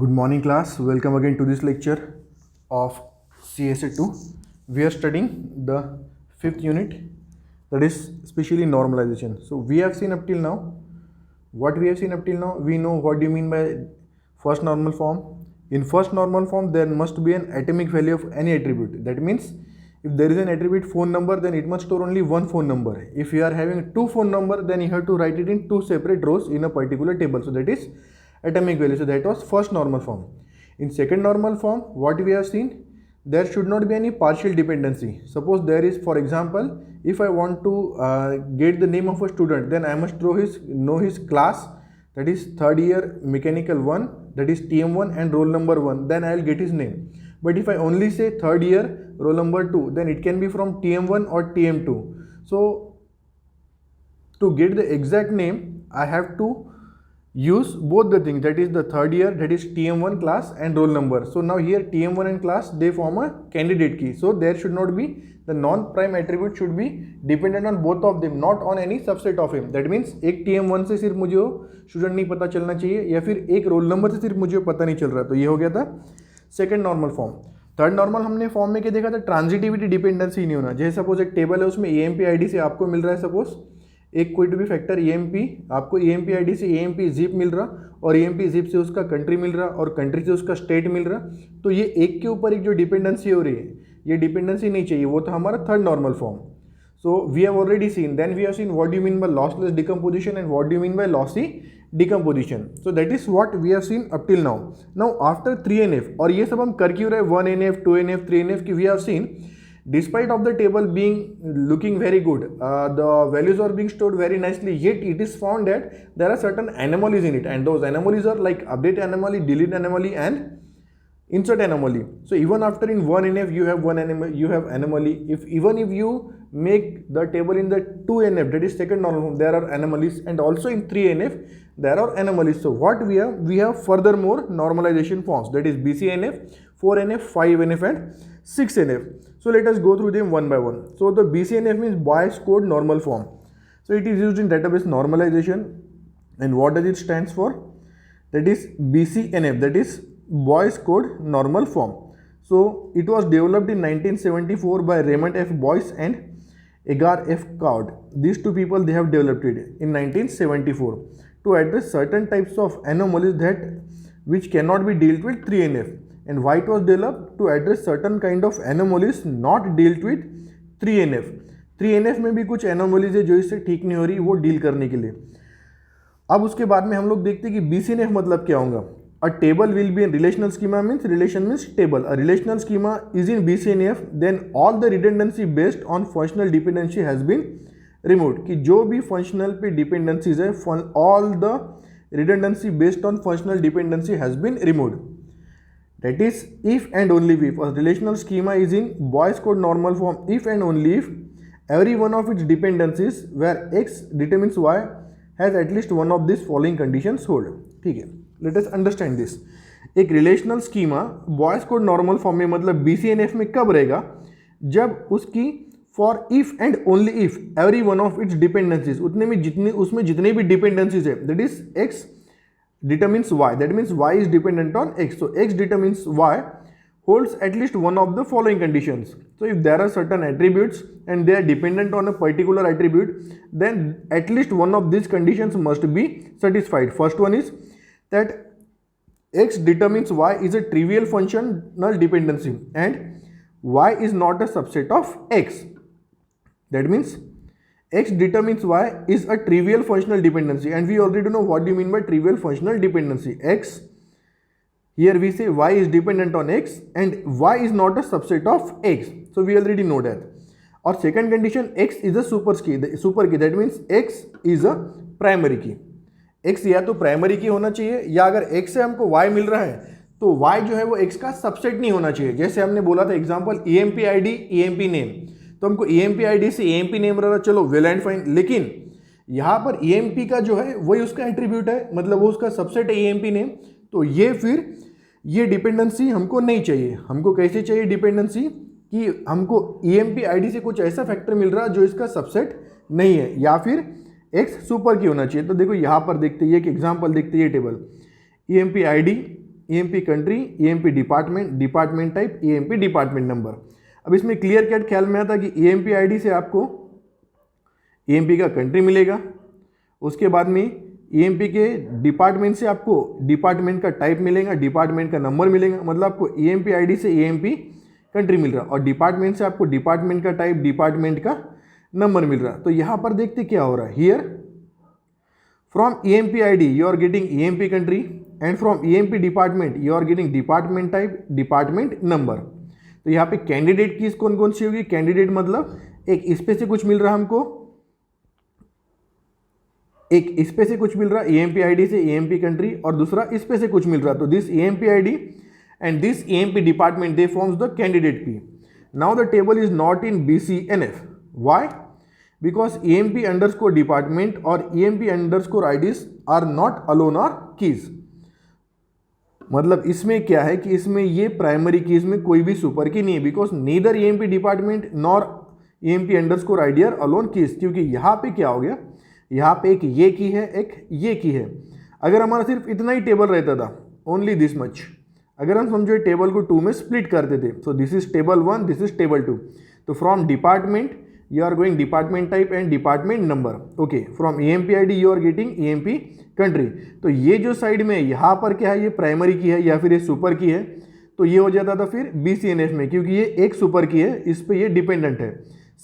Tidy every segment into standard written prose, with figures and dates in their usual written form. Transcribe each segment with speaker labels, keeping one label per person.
Speaker 1: Good morning, class. Welcome again to this lecture of CSA 2. We are studying the fifth unit, that is specially normalization. So we have seen up till now. What we have seen up till now, we know what do you mean by first normal form. In first normal form, there must be an atomic value of any attribute. That means if there is an attribute phone number, then it must store only one phone number. If you are having two phone number, then you have to write it in two separate rows in a particular table. So that is atomic value. So that was first normal form. In second normal form, what we have seen, there should not be any partial dependency. Suppose there is, for example, if I want to get the name of a student, then I must know his class, that is third year mechanical 1, that is TM1 and roll number 1, then I will get his name. But if I only say third year roll number 2, then it can be from TM1 or TM2. So to get the exact name, I have to use both the things, that is the third year, that is TM1 class and roll number. So now here TM1 and class, they form a candidate key. So there should not be, the non-prime attribute should be dependent on both of them, not on any subset of him. That means एक TM1 से सिर्फ मुझे student नहीं पता चलना चाहिए, या फिर एक रोल नंबर से सिर्फ मुझे पता नहीं चल रहा. तो ये हो गया था second normal form. Third normal हमने फॉर्म में क्या देखा था, ट्रांजिटिविटी डिपेंडेंसी नहीं होना. जैसे सपोज एक टेबल है, उसमें EMP ID से आपको मिल रहा है सपोज एक कोई टू बी फैक्टर EMP, आपको EMP ID से EMP zip मिल रहा और EMP zip से उसका कंट्री मिल रहा और कंट्री से उसका स्टेट मिल रहा. तो ये एक के ऊपर एक जो डिपेंडेंसी हो रही है, ये डिपेंडेंसी नहीं चाहिए. वो था हमारा third normal form. So we have already seen, then we have seen what do you mean by lossless decomposition and what do you mean by lossy decomposition. So that is what we have seen up till now. Now after 3NF, और ये सब हम कर क्यों रहे, 1NF 2NF 3NF की we have seen. Despite of the table being looking very good, the values are being stored very nicely, yet it is found that there are certain anomalies in it, and those anomalies are like update anomaly, delete anomaly and insert anomaly. So even after in 1NF you have anomaly. Even if you make the table in the 2NF, that is second normal form, there are anomalies, and also in 3NF there are anomalies. So what we have furthermore normalization forms, that is BCNF, 4NF, 5NF and 6NF. So let us go through them one by one. So the BCNF means Boyce Code Normal Form. So it is used in database normalization, and what does it stands for? That is BCNF, that is Boyce Code Normal Form. So it was developed in 1974 by Raymond F. Boyce and Edgar F. Codd. These two people, they have developed it in 1974 to address certain types of anomalies that which cannot be dealt with 3NF. And why it was developed? To address certain kind of anomalies not dealt with 3NF. 3NF में भी कुछ anomalies है जो इससे ठीक नहीं हो रही, वो डील करने के लिए. अब उसके बाद में हम लोग देखते हैं कि BCNF मतलब क्या होगा. A table will be in relational schema, means relation means table. A relational schema is in BCNF, then all the redundancy based on functional dependency has been removed. कि जो भी functional पे dependencies है, all the redundancy based on functional dependency has been removed. That is if and only if a relational schema is in Boyce Code normal form, if and only if every one of its dependencies where x determines y has at least one of these following conditions hold. ठीक है, let us understand this. एक relational schema Boyce Code normal form में मतलब BCNF में कब रहेगा, जब उसकी for if and only if every one of its dependencies, उसमें जितने भी dependencies है, that is x determines y, that means y is dependent on x. So x determines y holds at least one of the following conditions. So if there are certain attributes and they are dependent on a particular attribute, then at least one of these conditions must be satisfied. First one is that x determines y is a trivial functional dependency and y is not a subset of x. That means x determines y is a trivial functional dependency, and we already know what do you mean by trivial functional dependency. X, here we say y is dependent on x and y is not a subset of x. So we already know that. Or second condition, x is a super key, that means x is a primary key. x या तो primary की होना चाहिए, या अगर x से हमको y मिल रहा है तो y जो है वो x का सबसेट नहीं होना चाहिए. जैसे हमने बोला था example EMP ID EMP name, तो हमको EMP ID से EMP नेम रहा, चलो वेल एंड फाइन. लेकिन यहाँ पर EMP का जो है वही उसका एट्रीब्यूट है, मतलब वो उसका सबसेट है EMP नेम. तो ये फिर ये डिपेंडेंसी हमको नहीं चाहिए. हमको कैसे चाहिए डिपेंडेंसी, कि हमको EMP ID से कुछ ऐसा फैक्टर मिल रहा जो इसका सबसेट नहीं है, या फिर x सुपर की होना चाहिए. तो देखो यहाँ पर देखते हैं, एक एग्जाम्पल देखते हैं, ये table EMP ID EMP country, EMP department, department type, EMP department number. अब इसमें क्लियर कट ख्याल में आता कि EMP ID से आपको EMP का कंट्री मिलेगा, उसके बाद में EMP के डिपार्टमेंट से आपको डिपार्टमेंट का टाइप मिलेगा, डिपार्टमेंट का नंबर मिलेगा, मतलब आपको EMP ID से EMP कंट्री मिल रहा, और डिपार्टमेंट से आपको डिपार्टमेंट का टाइप, डिपार्टमेंट का नंबर मिल रहा। तो यहाँ पर देखते क्या हो रहा है, here from EMP ID you are getting EMP country and from EMP department you are getting department type, department number. तो यहाँ पे कैंडिडेट कीज कौन कौन सी होगी, कैंडिडेट मतलब एक इस पे से कुछ मिल रहा हमको, एक इस पे से कुछ मिल रहा EMP ID से EMP कंट्री, और दूसरा इस पे से कुछ मिल रहा। तो this EMP ID and this EMP department they forms the candidate P. Now the table is not in BCNF. Why? Because EMP underscore department or EMP underscore IDs are not alone or keys. मतलब इसमें क्या है कि इसमें ये primary keys में कोई भी सुपर की नहीं है, because neither EMP department nor EMP underscore ID are alone keys, क्योंकि यहाँ पे क्या हो गया, यहाँ पे एक ये की है, एक ये की है। अगर हमारा सिर्फ इतना ही टेबल रहता था, ओनली दिस मच, अगर हम समझो टेबल को 2 में स्प्लिट करते थे, so this is table 1, this is table 2, तो from department you are going department type and department number, okay, from EMP ID you are getting EMP country. तो ये जो साइड में यहाँ पर क्या है, ये प्राइमरी की है या फिर ये सुपर की है, तो ये हो जाता था फिर BCNF में, क्योंकि ये एक सुपर की है, इस पर ये डिपेंडेंट है।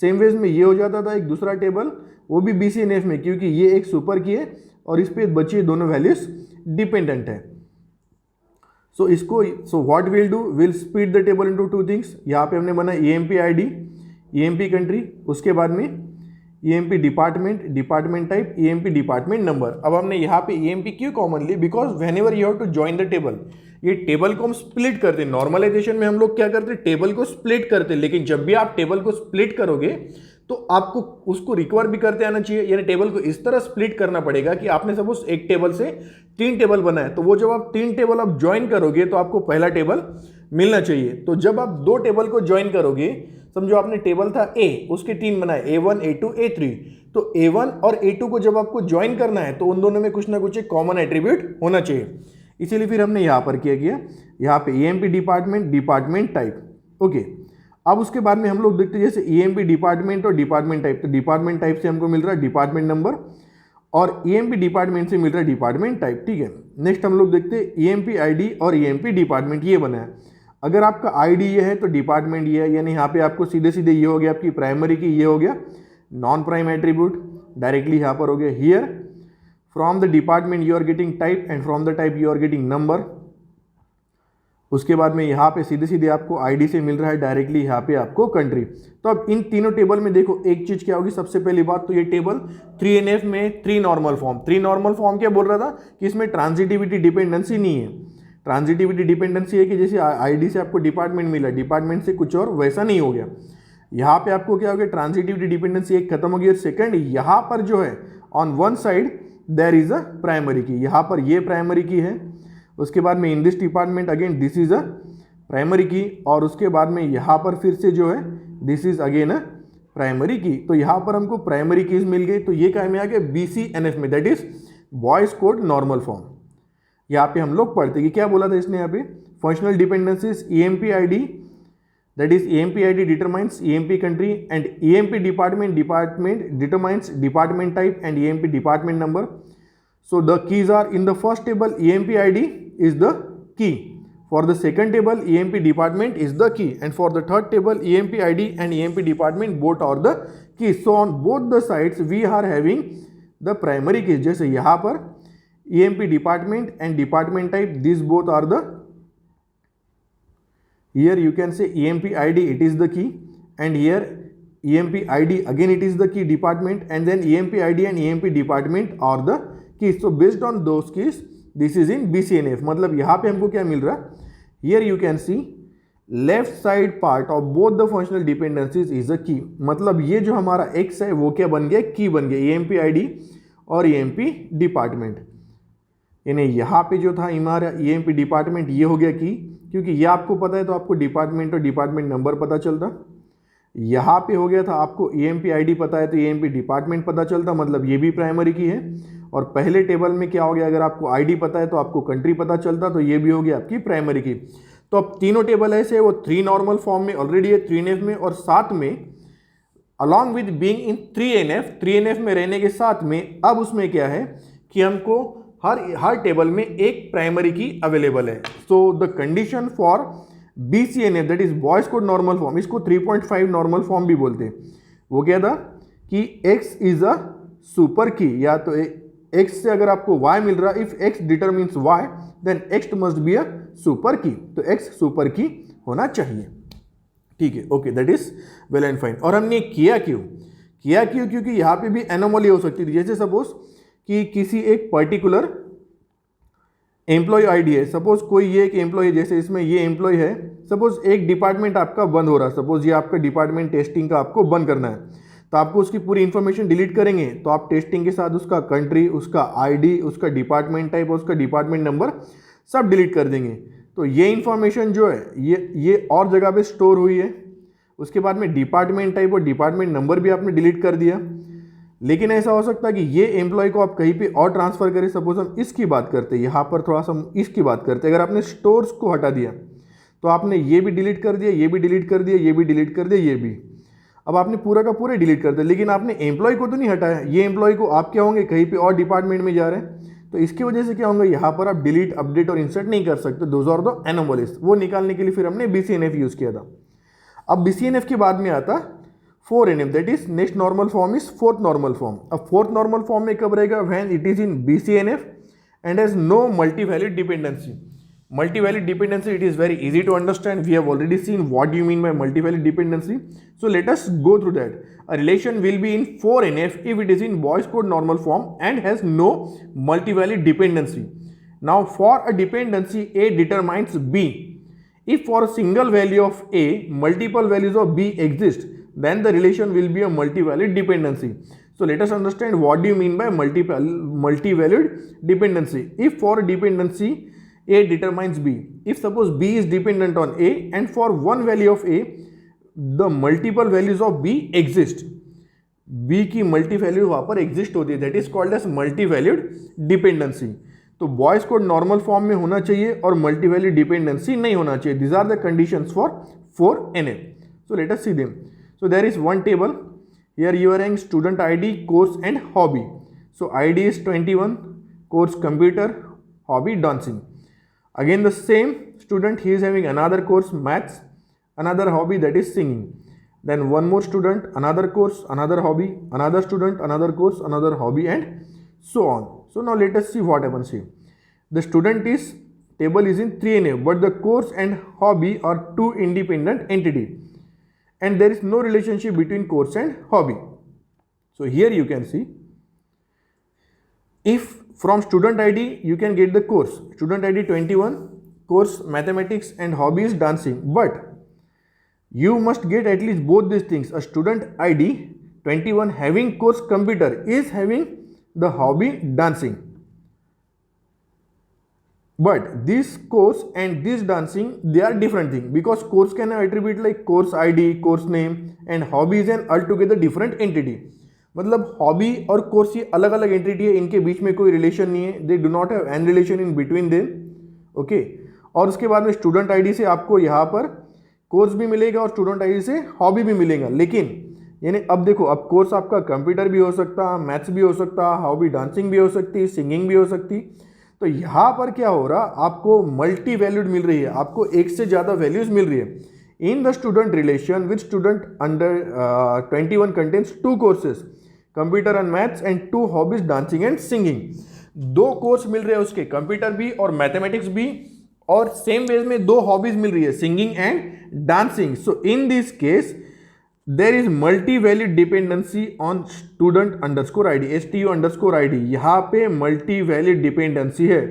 Speaker 1: सेम वेज में ये हो जाता था एक दूसरा टेबल, वो भी BCNF में, क्योंकि ये एक सुपर की है और इस पर बची दोनों वैल्यूज डिपेंडेंट है। सो इसको, so what will do, will split the table into 2 things. यहाँ पे हमने बना EMP ID, EMP कंट्री, उसके बाद में EMP department, department type, EMP department number. अब हमने यहाँ पे EMP क्यों कॉमन ली, because whenever you have to join the table, ये टेबल को हम स्प्लिट करते हैं। नॉर्मलाइजेशन में हम लोग क्या करते हैं, टेबल को स्प्लिट करते हैं, लेकिन जब भी आप टेबल को स्प्लिट करोगे तो आपको उसको रिकवर भी करते आना चाहिए, यानी टेबल को इस तरह स्प्लिट करना पड़ेगा कि आपने सपोज एक टेबल से 3 टेबल बनाए, तो वो जब आप 3 टेबल आप ज्वाइन करोगे तो आपको पहला टेबल मिलना चाहिए। तो जब आप 2 टेबल को ज्वाइन करोगे, समझो आपने टेबल था A, उसके 3 बनाए, A1, A2, A3, तो A1 और A2 को जब आपको ज्वाइन करना है तो उन दोनों में कुछ ना कुछ एक कॉमन एट्रीब्यूट होना चाहिए। इसीलिए फिर हमने यहाँ पर क्या किया, यहाँ पे EMP department, department type, okay. अब उसके बाद में हम लोग देखते हैं जैसे EMP डिपार्टमेंट और डिपार्टमेंट टाइप, तो डिपार्टमेंट टाइप से हमको मिल रहा है डिपार्टमेंट नंबर, और EMP डिपार्टमेंट से मिल रहा है डिपार्टमेंट टाइप, ठीक है। नेक्स्ट हम लोग देखते हैं EMP ID और EMP डिपार्टमेंट, ये बना है। अगर आपका ID ये है तो डिपार्टमेंट ये है, यानी यहाँ पे आपको सीधे सीधे ये हो गया आपकी प्राइमरी की, ये हो गया नॉन प्राइम एट्रीब्यूट, डायरेक्टली यहाँ पर हो गया। Here from the department you are getting type and from the type you are getting number. उसके बाद में यहाँ पे सीधे सीधे आपको ID से मिल रहा है डायरेक्टली यहाँ पे आपको कंट्री। तो अब इन तीनों टेबल में देखो एक चीज़ क्या होगी, सबसे पहली बात तो ये टेबल 3NF में 3 नॉर्मल फॉर्म, 3 नॉर्मल फॉर्म क्या बोल रहा था कि इसमें ट्रांजिटिविटी डिपेंडेंसी नहीं है। ट्रांजिटिविटी डिपेंडेंसी है कि जैसे ID से आपको डिपार्टमेंट मिला, डिपार्टमेंट से कुछ और वैसा नहीं हो गया। यहाँ पे आपको क्या हो गया, ट्रांजिटिविटी डिपेंडेंसी एक खत्म हो गई। और सेकंड, यहाँ पर जो है on one side there is a primary key, यहाँ पर ये प्राइमरी की है। उसके बाद में in this department again this is a primary की, और उसके बाद में यहाँ पर फिर से जो है this is again a primary की। तो यहाँ पर हमको प्राइमरी कीज मिल गई, तो ये क्या में आ गया BCNF में, that is boys Codd normal form. यहाँ पे हम लोग पढ़ते कि क्या बोला था इसने यहाँ पे, functional dependencies EMP ID, that is EMP ID determines EMP country and EMP department determines department type and EMP department number. So the keys are in the first table EMP ID is the key, for the second table EMP department is the key, and for the third table EMP ID and EMP department both are the keys. So on both the sides we are having the primary keys. जैसे यहाँ पर EMP department and department type, these both are the, here you can say EMP ID it is the key, and here EMP ID again it is the key department, and then EMP ID and EMP department are the keys. So based on those keys this is in BCNF। मतलब यहाँ पे हमको क्या मिल रहा है, here you can see left side part of both the functional dependencies is a key। मतलब ये जो हमारा X है वो क्या बन गया, की बन गया, EMP ID और EMP डिपार्टमेंट। यानी यहाँ पे जो था हमारा EMP डिपार्टमेंट ये हो गया की, क्योंकि ये आपको पता है तो आपको डिपार्टमेंट और डिपार्टमेंट नंबर पता चलता। यहाँ पे हो गया था आपको EMP ID पता है तो EMP डिपार्टमेंट पता चलता, मतलब ये भी प्राइमरी की है। और पहले टेबल में क्या हो गया, अगर आपको ID पता है तो आपको कंट्री पता चलता, तो ये भी हो गया आपकी प्राइमरी की। तो अब तीनों टेबल ऐसे वो 3 नॉर्मल फॉर्म में ऑलरेडी है 3NF में, और साथ में along with being in 3NF में रहने के साथ में अब उसमें क्या है कि हमको हर टेबल में एक प्राइमरी की अवेलेबल है। So the condition for BCNF that is boys Codd normal form, इसको 3.5 नॉर्मल फॉर्म भी बोलते हैं, वो क्या था कि X इज अ सुपर की, या तो X से अगर आपको Y मिल रहा, if X determines Y then X must be a super key, तो X सुपर की होना चाहिए। ठीक है, okay, that is well and fine. और हमने किया क्यों, क्योंकि यहाँ पे भी एनोमली हो सकती थी। जैसे सपोज कि किसी एक पर्टिकुलर एम्प्लॉय आईडी है, सपोज कोई ये एक एम्प्लॉय, जैसे इसमें ये एम्प्लॉय है, सपोज एक डिपार्टमेंट आपका बंद हो रहा है, सपोज ये आपका डिपार्टमेंट टेस्टिंग का आपको बंद करना है, तो आपको उसकी पूरी इन्फॉर्मेशन डिलीट करेंगे, तो आप टेस्टिंग के साथ उसका कंट्री, उसका आईडी, उसका डिपार्टमेंट टाइप और उसका डिपार्टमेंट नंबर सब डिलीट कर देंगे। तो ये इन्फॉर्मेशन जो है ये और जगह पे स्टोर हुई है। उसके बाद में डिपार्टमेंट टाइप और डिपार्टमेंट नंबर भी आपने डिलीट कर दिया। लेकिन ऐसा हो सकता है कि ये एम्प्लॉय को आप कहीं पे और ट्रांसफर करें, सपोज हम इसकी बात करते हैं, यहाँ पर थोड़ा सा हम इसकी बात करते हैं। अगर आपने स्टोर्स को हटा दिया तो आपने ये भी डिलीट कर दिया, ये भी डिलीट कर दिया, ये भी डिलीट कर दिया, ये भी, अब आपने पूरा का पूरा डिलीट कर दिया, लेकिन आपने एम्प्लॉय को तो नहीं हटाया। ये एम्प्लॉय को आप क्या होंगे, कहीं पे और डिपार्टमेंट में जा रहे हैं, तो इसकी वजह से क्या होंगे, यहाँ पर आप डिलीट, अपडेट और इंसर्ट नहीं कर सकते। दोज आर द एनोमलीज, वो निकालने के लिए फिर हमने BCNF यूज किया था। अब BCNF के बाद में आता 4NF, that is next normal form is fourth normal form. अब फोर्थ नॉर्मल फॉर्म में कब रहेगा, when it is in BCNF and has no multivalued dependency. Multi-value dependency, it is very easy to understand. We have already seen what do you mean by multi-value dependency. So let us go through that. A relation will be in 4NF if it is in Boyce code normal form and has no multi-value dependency. Now for a dependency A determines B. If for a single value of A, multiple values of B exist, then the relation will be a multi-value dependency. So let us understand what do you mean by multi-valued dependency. If for a dependency A determines B, if suppose B is dependent on A and for one value of A, the multiple values of B exist, B की multi value वहाँ पर exist होती है, that is called as multi valued dependency. तो Boyce Codd normal form में होना चाहिए और मल्टी वैल्यू डिपेंडेंसी नहीं होना चाहिए। This are the conditions for 4NF. So let us see them. So there is one table here, you are having student ID, course and hobby. So ID is 21, course computer, hobby dancing. Again the same student, he is having another course maths, another hobby that is singing. Then one more student, another course, another hobby, another student, another course, another hobby and so on. So now let us see what happens here. The student is table is in 3NF, but the course and hobby are two independent entity and there is no relationship between course and hobby. So here you can see, if from student ID you can get the course, student ID 21, course mathematics and hobby is dancing, but you must get at least both these things. A student ID 21 having course computer is having the hobby dancing, but this course and this dancing, they are different thing, because course can have attribute like course ID, course name, and hobby is an altogether different entity. मतलब hobby और course ये अलग अलग entity है, इनके बीच में कोई relation नहीं है, they do not have any relation in between them, okay. और उसके बाद में स्टूडेंट आईडी से आपको यहाँ पर कोर्स भी मिलेगा और स्टूडेंट आईडी से हॉबी भी मिलेगा। लेकिन यानी अब देखो, अब कोर्स आपका कंप्यूटर भी हो सकता, मैथ्स भी हो सकता, हॉबी डांसिंग भी हो सकती, सिंगिंग भी हो सकती। तो यहाँ पर क्या हो रहा, आपको मल्टी वैल्यूड मिल रही है, आपको एक से ज़्यादा वैल्यूज मिल रही है। In the student relation with student under 21 contains 2 courses, computer and maths and 2 hobbies dancing and singing. 2 course मिल रहे हैं उसके, कंप्यूटर भी और मैथमेटिक्स भी, और सेम वेज में 2 हॉबीज मिल रही है, singing and dancing. So in this case there is multi valued dependency on student underscore ID, STU underscore ID. यहाँ पे मल्टी वैल्यूड डिपेंडेंसी है।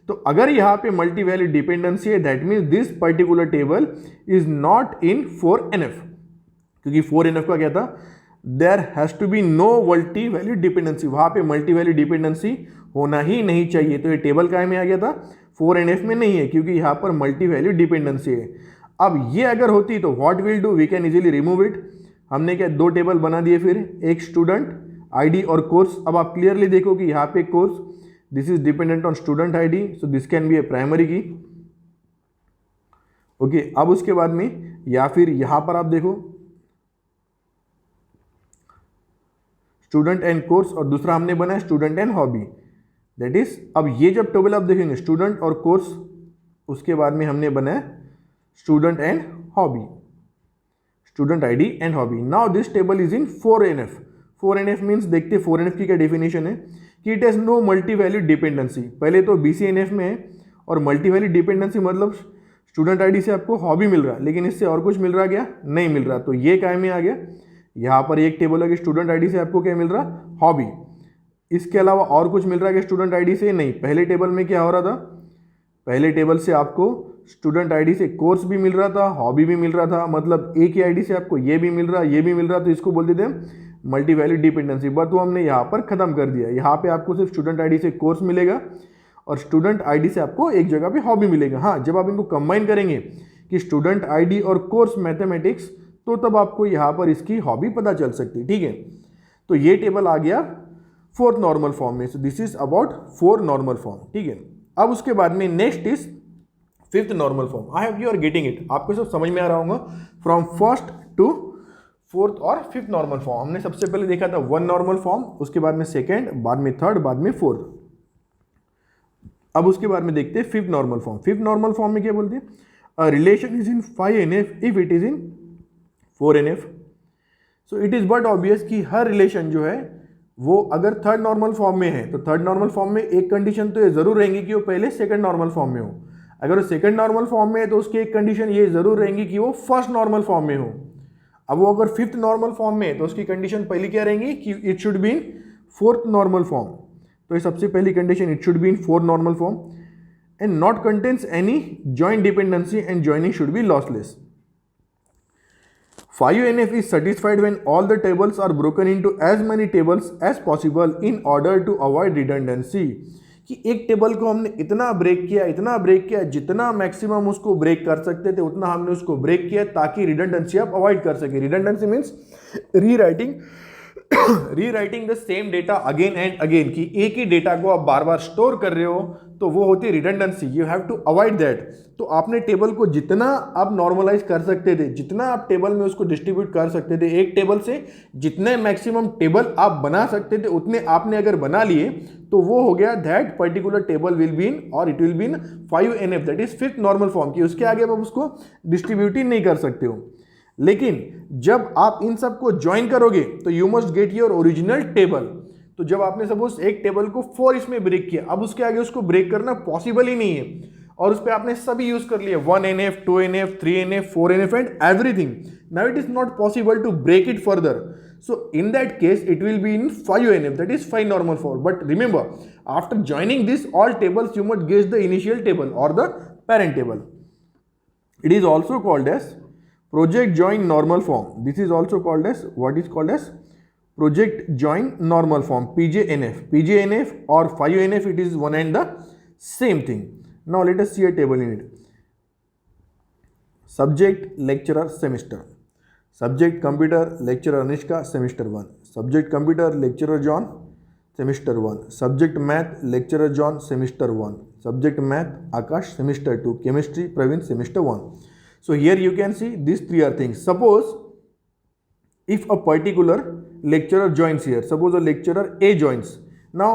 Speaker 1: तो अगर यहाँ पे मल्टी वैल्यूड डिपेंडेंसी है, that means this particular table is not in 4NF, क्योंकि 4NF का क्या था, there has to be no multi valued dependency, वहाँ पे मल्टी वैल्यूड डिपेंडेंसी होना ही नहीं चाहिए। तो ये टेबल काय में आ गया था, 4NF में नहीं है, क्योंकि यहाँ पर मल्टी वैल्यूड डिपेंडेंसी है। अब ये अगर होती तो what will do, we can easily remove it. हमने क्या 2 टेबल बना दिए, फिर एक स्टूडेंट आईडी और कोर्स। अब आप क्लियरली देखो कि यहाँ पे course, this is dependent on student ID, so this can be A primary की। ओके, अब उसके बाद में या फिर यहां पर आप देखो स्टूडेंट एंड कोर्स, और दूसरा हमने बनाया student and hobby, that is, अब ये जब टेबल आप देखेंगे स्टूडेंट और कोर्स, उसके बाद में हमने बनाया student and hobby, student ID and hobby. Now this table is in 4NF। 4NF मीन्स, देखते 4NF की क्या डेफिनेशन है कि it has no multi value dependency. पहले तो BCNF में है, और मल्टी वैल्यू डिपेंडेंसी मतलब स्टूडेंट आईडी से आपको हॉबी मिल रहा है, लेकिन इससे और कुछ मिल रहा क्या, नहीं मिल रहा। तो ये काय में आ गया, यहाँ पर एक टेबल है कि स्टूडेंट आईडी से आपको क्या मिल रहा, हॉबी। इसके अलावा और कुछ मिल रहा है कि स्टूडेंट आईडी से, नहीं। पहले टेबल में क्या हो रहा था, पहले टेबल से आपको स्टूडेंट आईडी से कोर्स भी मिल रहा था, हॉबी भी मिल रहा था, मतलब एक ही आईडी से आपको ये भी मिल रहा, ये भी मिल रहा, तो इसको बोल देते हैं मल्टी वैल्यू डिपेंडेंसी। बट वो हमने यहाँ पर खत्म कर दिया। यहाँ पे आपको सिर्फ स्टूडेंट आईडी से कोर्स मिलेगा और स्टूडेंट आईडी से आपको एक जगह पे हॉबी मिलेगा। हाँ, जब आप इनको कंबाइन करेंगे कि स्टूडेंट आईडी और कोर्स मैथमेटिक्स, तो तब आपको यहाँ पर इसकी हॉबी पता चल सकती है, ठीक है। तो ये टेबल आ गया 4th नॉर्मल फॉर्म में। So this is about 4 normal form, ठीक है। अब उसके बाद में next is 5th normal form. I hope you are getting it, आपको सब समझ में आ रहा होगा। फ्रॉम 1st to 4th और 5th नॉर्मल फॉर्म, हमने सबसे पहले देखा था 1 नॉर्मल फॉर्म, उसके बाद में 2nd, बाद में 3rd, बाद में 4th। अब उसके बाद में देखते हैं 5th normal form. 5th normal form में क्या बोलते हैं, a relation is in 5NF if it is in 4NF। So it is but obvious कि हर रिलेशन जो है वो अगर 3rd नॉर्मल फॉर्म में है, तो 3rd नॉर्मल फॉर्म में एक कंडीशन तो ये जरूर रहेंगी कि वो पहले 2nd नॉर्मल फॉर्म में हो। अगर वो 2nd नॉर्मल फॉर्म में है तो उसकी एक कंडीशन ये जरूर रहेंगी कि वो 1st नॉर्मल फॉर्म में हो। अब वो अगर 5th नॉर्मल फॉर्म में है तो उसकी कंडीशन पहली क्या रहेंगी कि it should be in 4th normal form. तो ये सबसे पहली condition, it should be in 4th normal form and not contains any joint dependency and joining should be lossless. 5NF is satisfied when all the tables are broken into as many tables as possible in order to avoid redundancy। कि एक table को हमने इतना break किया, जितना maximum उसको break कर सकते थे उतना हमने उसको ब्रेक किया, ताकि रिडंडेंसी आप अवॉइड कर सके। Redundancy means rewriting the same data again and again, कि एक ही डेटा को आप बार बार स्टोर कर रहे हो, तो वो होती है redundancy. You have to avoid that. तो आपने टेबल को जितना आप नॉर्मलाइज कर सकते थे, जितना आप टेबल में उसको डिस्ट्रीब्यूट कर सकते थे, एक टेबल से जितने मैक्सिमम टेबल आप बना सकते थे उतने आपने अगर बना लिए, तो वो हो गया that particular table will be in, और it will be in 5NF, that is 5th normal form की। उसके आगे आप उसको डिस्ट्रीब्यूट ही नहीं कर सकते हो। लेकिन जब आप इन सब को ज्वाइन करोगे तो you must get your original table. तो जब आपने सपोज एक टेबल को 4 इसमें ब्रेक किया, अब उसके आगे उसको ब्रेक करना पॉसिबल ही नहीं है, और उस पर आपने सभी यूज कर लिए 1NF, 2NF, 3NF, 4NF and everything. Now it is not possible to break it further. So in that case it will be in 5NF, that is 5 normal form. But remember, after joining this all tables you must guess the initial table or the parent table. It is also called as project join normal form. This is also called as, what is called as project join normal form, PJNF. PJNF or 5NF, it is one and the same thing. Now let us see a table in it. Subject, lecturer, semester. Subject computer, lecturer Anishka, semester 1. Subject computer, lecturer John, semester 1. Subject math, lecturer John, semester 1. Subject math Akash, semester 2. Chemistry Praveen, semester 1. So here you can see these three are things. Suppose if a particular lecturer joins here, suppose a lecturer A joins. Now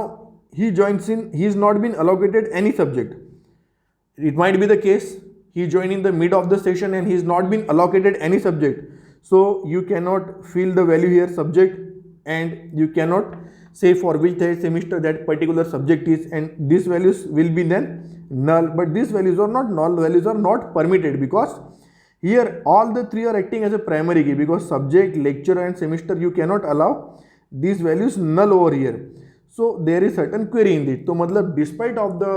Speaker 1: he joins in, he is not been allocated any subject. It might be the case he joined in the mid of the session and he is not been allocated any subject. So you cannot fill the value here subject, and you cannot say for which semester that particular subject is, and these values will be then null. But these values are not null, values are not permitted, because here all the three are acting as a primary key, because subject, lecturer and semester you cannot allow these values null over here. So there is certain query in it. So matlab despite of the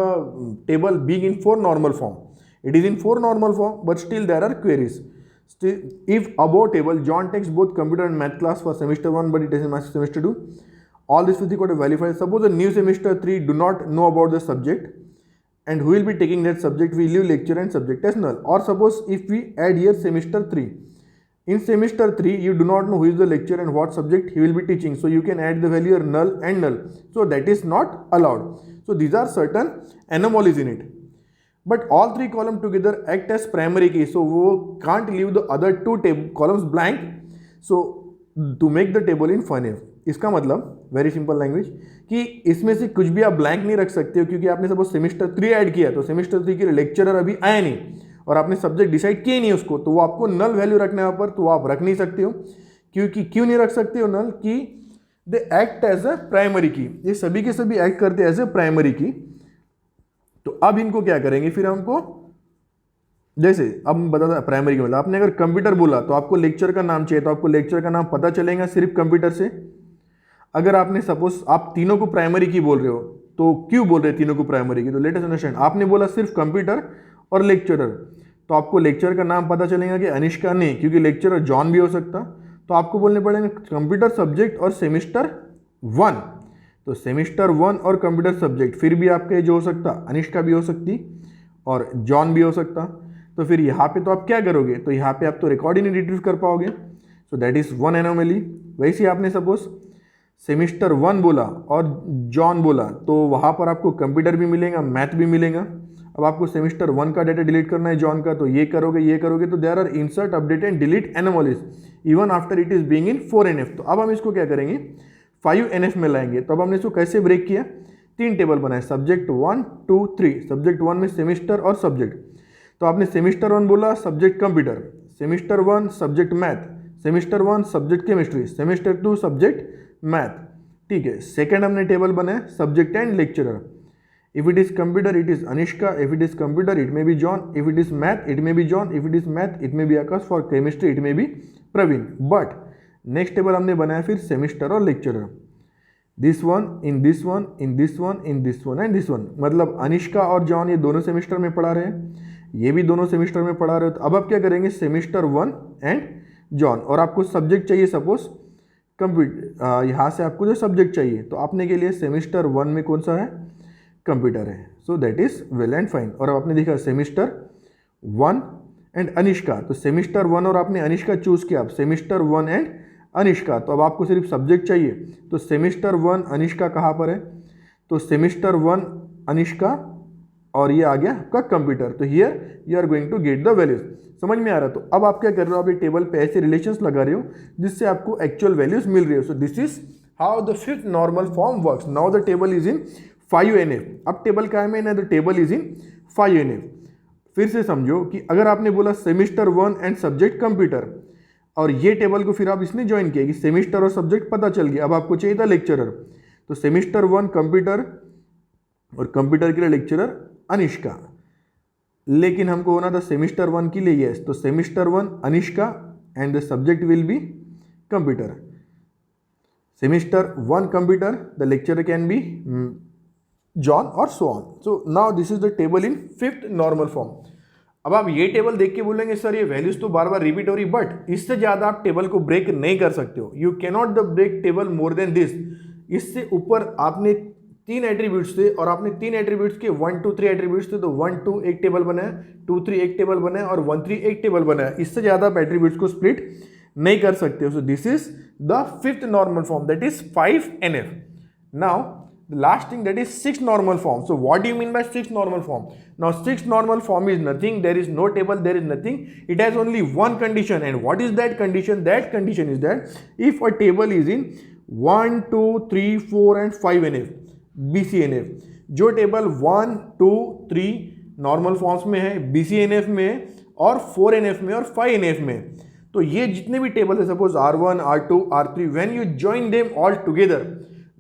Speaker 1: table being in 4 normal form, it is in 4 normal form, but still there are queries. Still, if above table John takes both computer and math class for semester 1 but it is in semester 2, all this will be got to verify. Suppose a new semester 3 do not know about the subject, and who will be taking that subject, we leave lecture and subject as null. Or suppose if we add here semester 3, In semester 3, you do not know who is the lecturer and what subject he will be teaching. So you can add the value null and null. So that is not allowed. So these are certain anomalies in it. But all three columns together act as primary key. So we can't leave the other two columns blank. So to make the table in FUNF. इसका मतलब very simple language कि इसमें से कुछ भी आप blank नहीं रख सकते हो, क्योंकि आपने सपोज सेमेस्टर 3 ऐड किया तो सेमेस्टर 3 के लेक्चरर अभी आया नहीं और आपने सब्जेक्ट डिसाइड किए नहीं उसको, तो वो आपको नल वैल्यू रखने यहाँ पर तो आप रख नहीं सकते हो। क्योंकि क्यों नहीं रख सकते हो नल? कि they act as a primary key, ये सभी के सभी एक्ट करते हैं एज ए प्राइमरी की। तो अब इनको क्या करेंगे फिर हमको, जैसे अब बता प्राइमरी की मतलब आपने अगर कंप्यूटर बोला तो आपको लेक्चर का नाम चाहिए, तो आपको लेक्चर का नाम पता चलेगा सिर्फ कंप्यूटर से। अगर आपने सपोज आप तीनों को प्राइमरी की बोल रहे हो, तो क्यों बोल रहे हैं तीनों को प्राइमरी की? तो लेट अस अंडरस्टैंड, आपने बोला सिर्फ कंप्यूटर और लेक्चरर, तो आपको लेक्चर का नाम पता चलेगा कि अनिष्का नहीं, क्योंकि लेक्चरर जॉन भी हो सकता, तो आपको बोलने पड़ेंगे कंप्यूटर सब्जेक्ट और सेमेस्टर 1। तो सेमेस्टर 1 और कंप्यूटर सब्जेक्ट, फिर भी आपके जो हो सकता अनिष्का भी हो सकती और जॉन भी हो सकता। तो फिर यहाँ पे तो आप क्या करोगे? तो यहाँ पे आप तो रिकॉर्ड ही नहीं रिट्रीव कर पाओगे। सो दैट इज वन एनोमली। वैसे आपने सपोज सेमेस्टर 1 बोला और जॉन बोला, तो वहाँ पर आपको कंप्यूटर भी मिलेगा, मैथ भी मिलेगा। अब आपको सेमेस्टर 1 का डाटा डिलीट करना है जॉन का, तो ये करोगे तो there are insert update and delete anomalies even after it is being in 4NF। तो अब हम इसको क्या करेंगे? 5NF में लाएंगे। तो अब हमने इसको कैसे ब्रेक किया? 3 टेबल बनाए, सब्जेक्ट 1, 2, 3। सब्जेक्ट 1 में सेमेस्टर और सब्जेक्ट, तो आपने सेमेस्टर 1 बोला subject computer, semester 1 subject math, semester 1 subject chemistry, semester 2 subject math. ठीक है। सेकंड हमने टेबल बनाया subject and lecturer. If it is computer it is Anishka, if it is computer it may be John, if it is math it may be John, if it is math it may be Akash, for chemistry it may be Praveen. But next table हमने बनाया फिर semester और lecturer, this one in this one in this one in this one and this one. मतलब अनिष्का और John ये दोनों semester में पढ़ा रहे हैं, ये भी दोनों सेमेस्टर में पढ़ा रहे हो। तो अब आप क्या करेंगे? सेमेस्टर 1 एंड जॉन, और आपको सब्जेक्ट चाहिए सपोज कंप्यूटर, यहाँ से आपको जो सब्जेक्ट चाहिए, तो आपने के लिए सेमेस्टर 1 में कौन सा है? कंप्यूटर है। सो that is well and fine. और अब आपने देखा सेमेस्टर 1 एंड अनिष्का, तो सेमेस्टर 1 और आपने अनिष्का चूज किया, अब सेमेस्टर 1 एंड अनिष्का। तो अब आपको सिर्फ सब्जेक्ट चाहिए, तो सेमेस्टर 1 अनिष्का कहाँ पर है? तो सेमेस्टर 1 अनिष्का और ये आ गया आपका कंप्यूटर। तो here you are going to get the values. समझ में आ रहा? तो अब आप क्या कर रहे हो? आप ये टेबल पे ऐसे रिलेशंस लगा रहे हो जिससे आपको एक्चुअल वैल्यूज मिल रही हो। सो this is how the fifth normal form works. Now the table is in 5NF। अब टेबल का है ना, the table is in 5NF। फिर से समझो कि अगर आपने बोला सेमेस्टर 1 एंड सब्जेक्ट कंप्यूटर, और ये टेबल को फिर आप इसने ज्वाइन किया कि सेमेस्टर और सब्जेक्ट पता चल गया, अब आपको चाहिए था लेक्चरर, तो सेमेस्टर 1 कंप्यूटर और कंप्यूटर के लिए लेक्चरर अनिष्का, लेकिन हमको होना था सेमेस्टर 1 के लिए यस, तो semester 1 Anishka and the subject will be computer. Semester 1 computer, the lecturer can be John और so on. So now this is the table in 5th normal form. अब आप ये टेबल देख के बोलेंगे सर ये वैल्यूज तो बार बार रिपीट हो रही, बट इससे ज्यादा आप टेबल को ब्रेक नहीं कर सकते हो। You cannot the break table more than this. इससे ऊपर आपने 3 एट्रीब्यूट्स थे और आपने 3 एट्रीब्यूट्स के 1, 2, 3 एट्रीब्यूट्स थे, तो 1, 2 एक टेबल बनाया, 2, 3 एक टेबल बनाया और 1, 3 एक टेबल बनाया। इससे ज्यादा आप एट्रीब्यूट्स को स्प्लिट नहीं कर सकते हो। सो this is the 5th normal form, that is 5NF। Now the last thing, that is 6th normal form. So what do you mean by 6th normal form? Now 6th normal form is nothing, there is no table, there is nothing, it has only one condition. And what is that condition? That condition is that if a table is in 1, 2, 3, 4 and 5NF, BCNF, जो table 1, 2, 3 normal forms में है, BCNF में और 4NF में और 5NF में, तो ये जितने भी टेबल है suppose R1, R2, R3, when you join them all together,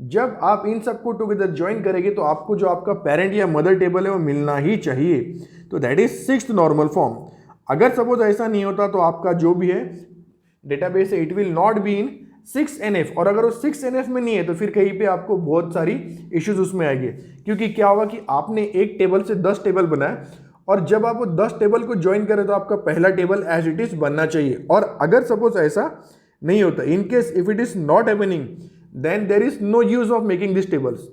Speaker 1: जब आप इन सबको टुगेदर ज्वाइन करेंगे तो आपको जो आपका पेरेंट या मदर टेबल है वो मिलना ही चाहिए। तो that is 6th normal form. अगर सपोज ऐसा नहीं होता तो आपका जो भी है डेटाबेस है it will not be in 6NF, और अगर वो 6NF में नहीं है तो फिर कहीं पे आपको बहुत सारी इश्यूज उसमें आएंगे। क्योंकि क्या होगा कि आपने एक टेबल से 10 टेबल बनाया और जब आप वो 10 टेबल को ज्वाइन करें तो आपका पहला टेबल एज इट इज बनना चाहिए। और अगर सपोज ऐसा नहीं होता, in case if it is not happening, then there is no use of making these tables.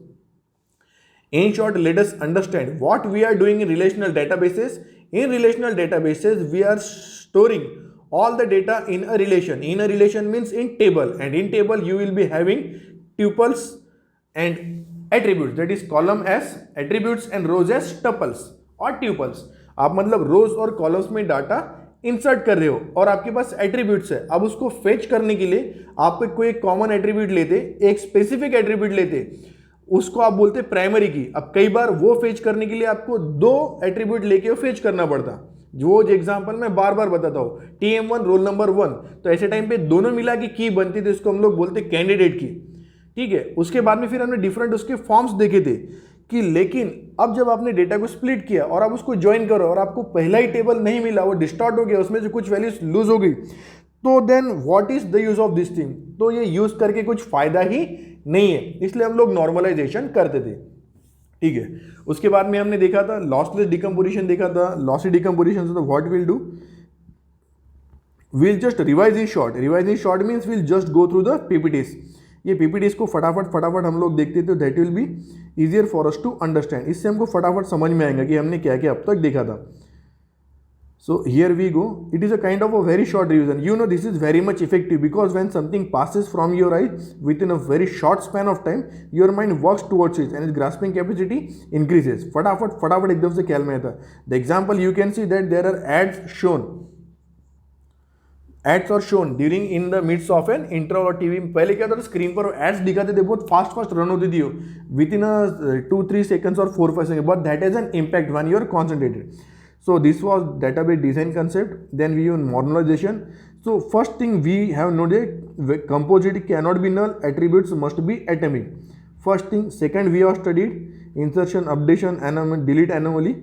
Speaker 1: In short, let us understand what we are doing in relational databases. In relational databases, we are storing all the data in a relation. In a relation means in table, and in table you will be having tuples and attributes, that is column as attributes and rows as tuples और tuples. आप मतलब रोज और columns में data insert कर रहे हो और आपके पास एट्रीब्यूट्स है. अब उसको फेच करने के लिए आप कोई एक कॉमन एट्रीब्यूट लेते, एक स्पेसिफिक एट्रीब्यूट लेते, उसको आप बोलते प्राइमरी की. अब कई बार वो फेच करने के लिए आपको दो एट्रीब्यूट लेके फेच करना पड़ता. जो एग्जांपल मैं बार बार बताता हूं, TM1 रोल नंबर 1, तो ऐसे टाइम पे दोनों मिला के की बनती थी, इसको हम लोग बोलते कैंडिडेट की. ठीक है, उसके बाद में फिर हमने डिफरेंट उसके फॉर्म्स देखे थे कि लेकिन अब जब आपने डेटा को स्प्लिट किया और आप उसको ज्वाइन करो और आपको पहला ही टेबल नहीं मिला, वो डिस्टॉर्ट हो गया, उसमें से कुछ वैल्यूज लूज हो गई, तो then what is the use of this thing. तो ये यूज करके कुछ फायदा ही नहीं है, इसलिए हम लोग नॉर्मलाइजेशन करते थे. ठीक है, उसके बाद में हमने देखा था लॉसलेस डिकम्पोजिशन देखा था. लॉसी डिकम्पोजिशन से तो what will do, will just revise in short. Revise in short means will just go through the PPTs. ये पीपीटीज को फटाफट हम लोग देखते थे, that will be easier for us to understand. इससे हमको फटाफट समझ में आएगा कि हमने क्या क्या अब तक देखा था. So here we go. It is a kind of a very short revision. You know this is very much effective because when something passes from your eyes within a very short span of time, your mind works towards it and its grasping capacity increases. फटाफट एकदम से ख्याल में आता. The example you can see that there are ads shown. Ads are shown during in the midst of an intro or TV. पहले क्या था, screen पर एड्स दिखाते थे, बहुत फास्ट रन होती थी विद इन 2-3 seconds और 4-5 seconds, but that has an impact when you are concentrated. So this was database design concept. Then we use normalization. So first thing we have noted, composite cannot be null, attributes must be atomic. First thing. Second, we have studied insertion, updation, anomaly, delete anomaly.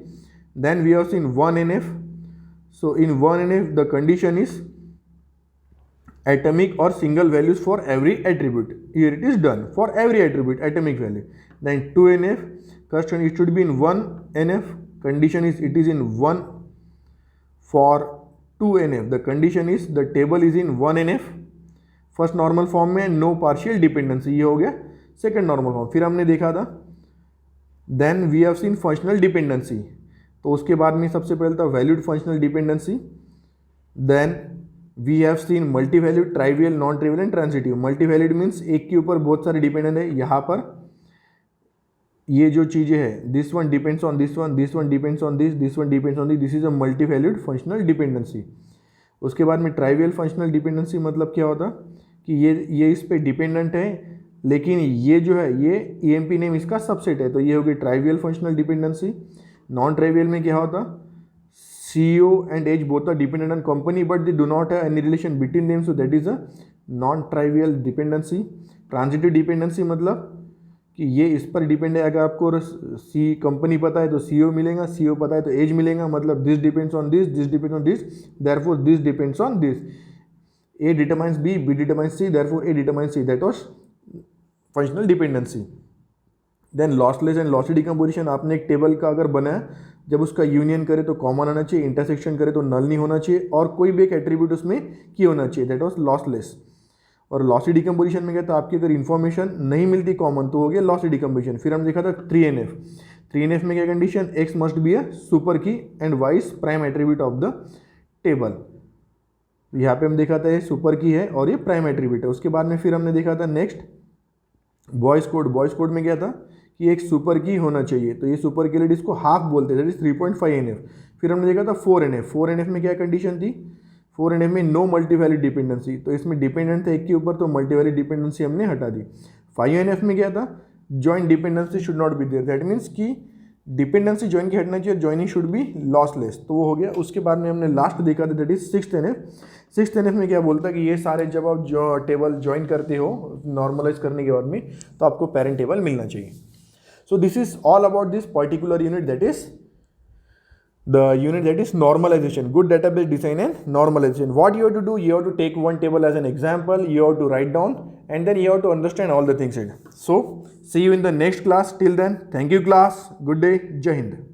Speaker 1: Then we have seen 1NF. So in 1NF the condition is atomic or single values for every attribute. Here it is done for every attribute, atomic value. Then 2NF, question it should be in 1NF. Condition is it is in 1 for 2NF. The condition is the table is in 1NF. First normal form में no partial dependency, ये हो गया second normal form. फिर हमने देखा था then we have seen functional dependency. तो उसके बाद में सबसे पहले था valued functional dependency. Then we have seen multi valued, trivial, non trivial and transitive. Multi valued means एक के ऊपर बहुत सारे डिपेंडेंट है. यहाँ पर ये जो चीज़ें हैं, this one depends on this one, this one depends on this one depends on this is a multi valued functional dependency. उसके बाद में ट्राइवियल फंक्शनल डिपेंडेंसी मतलब क्या होता कि ये इस पे डिपेंडेंट है, लेकिन ये जो है ये EMP नेम इसका सबसेट है, तो ये होगी trivial functional dependency. Non trivial में क्या होता, CEO and H both are dependent on company but they do not have any relation between them, so that is a non-trivial dependency. Transitive dependency मतलब कि ये इस पर डिपेंड है. अगर आपको कंपनी पता है तो CEO मिलेगा, CEO पता है तो एज मिलेगा, मतलब this depends on this, this depends on this, therefore this depends on this. A determines B, B determines C, therefore A determines C. That was functional dependency. Then lossless and lossy decomposition. आपने एक table का अगर बनाया, जब उसका union करे तो common आना चाहिए, इंटरसेक्शन करे तो नल नहीं होना चाहिए, और कोई भी एक एट्रीब्यूट उसमें की होना चाहिए, दैट वाज लॉसलेस. और लॉसी डिकम्पोजिशन में क्या था, आपकी अगर इन्फॉर्मेशन नहीं मिलती कॉमन तो हो गया लॉसी डिकम्पोजिशन. फिर हमने देखा था 3NF. 3NF में क्या condition, X must be a super key and Y is prime attribute of the table. यहाँ पे हम देखा था ये सुपर की है और ये प्राइम एट्रीब्यूट है. उसके बाद में फिर हमने देखा था next boys code. Boys code में क्या था कि एक सुपर की होना चाहिए, तो ये सुपर की इसको हाफ बोलते हैं, दैट इज 3.5NF. फिर हमने देखा था 4NF. 4NF में क्या कंडीशन थी, 4NF में नो मल्टी वैल्यू डिपेंडेंसी, तो इसमें डिपेंडेंट था एक के ऊपर, तो मल्टी वैल्यू डिपेंडेंसी हमने हटा दी. 5NF में क्या था, joint dependency should not be there, that means कि डिपेंडेंसी जॉइन की हटना चाहिए, जॉइनिंग शुड बी लॉसलेस, तो वो हो गया. उसके बाद में हमने लास्ट देखा था दैट इज 6NF. 6NF में क्या बोलता है कि ये सारे जब आप जो टेबल ज्वाइन करते हो नॉर्मलाइज करने के बाद में, तो आपको पेरेंट टेबल मिलना चाहिए. So this is all about this particular unit, that is the unit that is normalization, good database design and normalization. What you have to do, you have to take one table as an example, you have to write down, and then you have to understand all the things in it. So see you in the next class. Till then, thank you class, good day, Jai Hind.